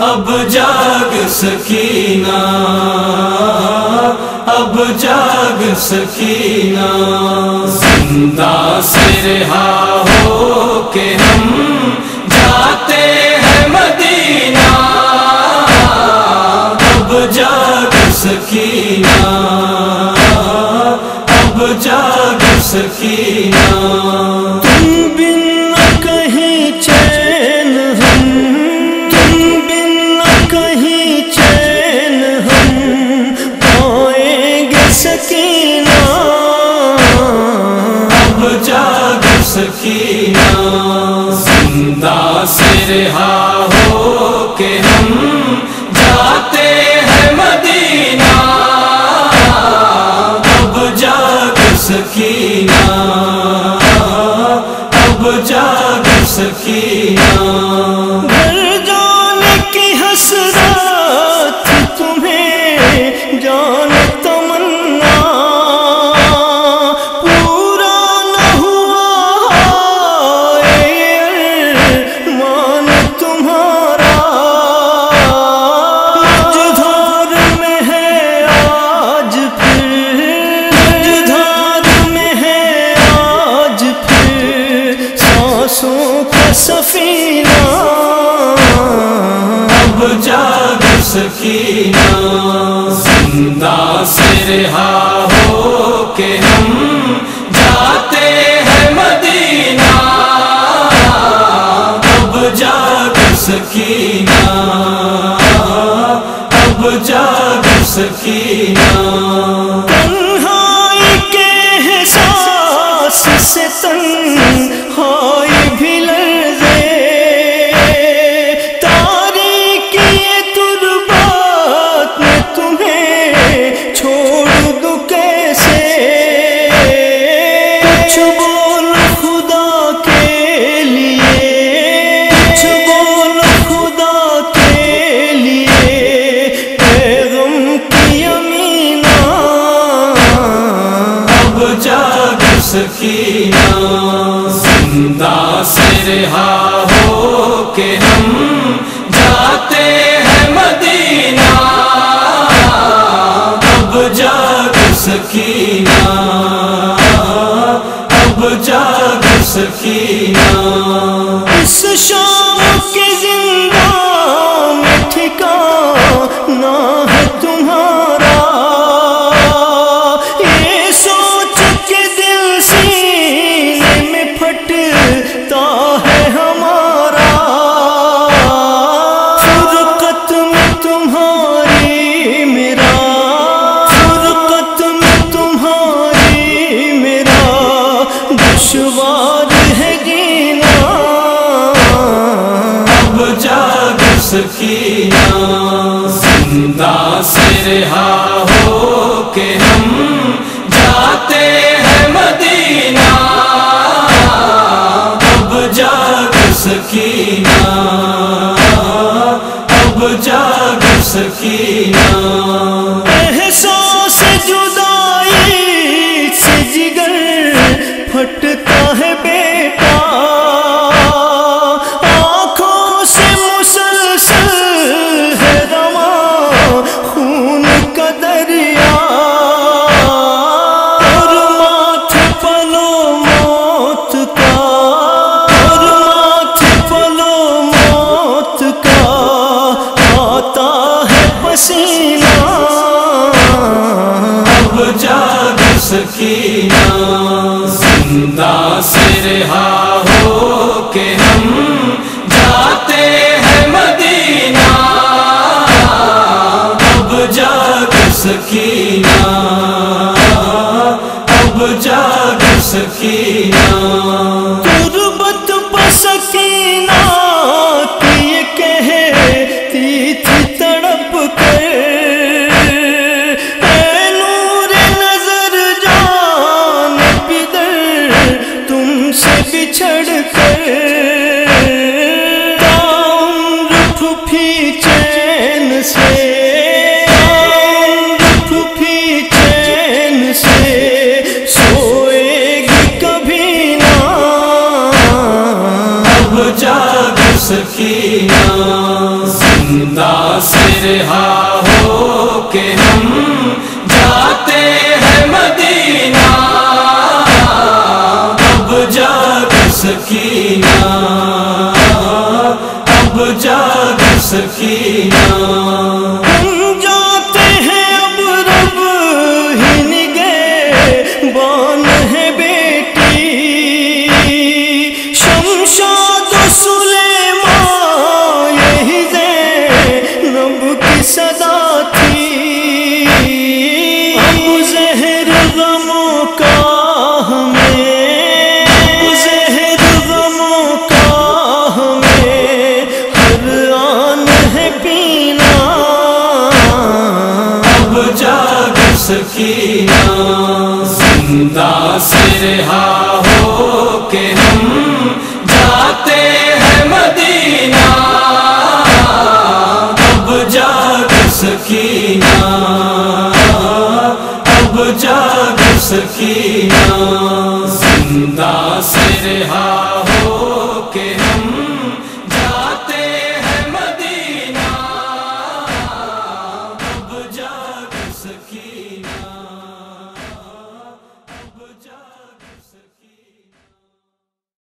اب جاگ سکینہ، اب جاگ سکینہ، زندہ سے رہا ہو کہ ہم جاتے ہیں مدینہ، اب جاگ سکینہ، اب جاگ سکینہ، تم بن نہ کہیں چین ہم، تم بن نہ کہیں چین ہم پائیں گے سکینہ، اب جاگ سکینہ، زندہ سے رہا ہو کہ ہم جاتے ہیں مدینہ، اب جاگ سکینہ، اب جاگ سکینہ، گھر جانے کی حسرت تمہیں جان تمنا پورا نہ ہوا مان تمہارا، مجھدھار میں ہے آج پھر، مجھدھار میں ہے آج پھر سانسوں کا سفینہ، اب جاگ سکینہ، زندہ سے رہا ہو کہ ہم جاتے ہیں مدینہ، اب جاگ سکینہ، اب جاگ سکینہ، تنہائی کے احساس سے تنہائی بھی لرزے، تاریکی تربات میں تمہیں چھوڑ دوں کیسے، کچھ بول خدا کے لیے، کچھ بول خدا کے لیے پیغم کی امینہ، اب جاگ سکینہ، زندہ سے رہا ہو کہ ہم جاتے ہیں مدینہ، اب جاگ سکینہ، اب جاگ سکینہ، اس شام کے زندہ میں ٹھکانہ ہے تمہارا، یہ سوچ کے دل سینے میں پھٹتا ہے ہمارا، فرقت میں تمہاری میرا، فرقت میں تمہاری میرا دشوار ہے جینا، اب جاگ سکینہ، زندہ سے رہا ہو کہ ہم جاتے ہیں مدینہ، اب جاگ سکینہ، اب جاگ سکینہ، احساس جدائی سے جگر پھٹتا ہے بیٹا، آنکھوں سے مسلسل ہے رواں خون کا دریا، اور ماتھے پلو موت کا، اور ماتھے پلو موت کا آتا ہے پسینہ، اب جاگ سکینہ، زندہ سے رہا ہو کہ ہم جاتے ہیں مدینہ، اب جاگ سکینہ، اب جاگ سکینہ، تربت پر سکینہ کی یہ کہتی تھی تڑپ کر، اے نور نظر جان پدر تم سے بچھڑ کر، زندہ سے رہا ہو کہ ہم جاتے ہیں مدینہ، اب جاگ سکینہ، اب جاگ سکینہ۔ ہم جاتے ہیں اب رب ہی نگہ بان ہے بیٹی، شمشاد و سلیمان یہی زینب کی صدا تھی۔ اب زہر غموں کا ہمیں، اب زہر غموں کا ہمیں ہر آن ہے پینا، اب جاگ سکینہ، زندہ سے رہا ہو کہ ہم جاتے ہیں مدینہ، اب جاگ سکینہ، اب جاگ سکینہ، زندہ سے رہا ہو کہ ہم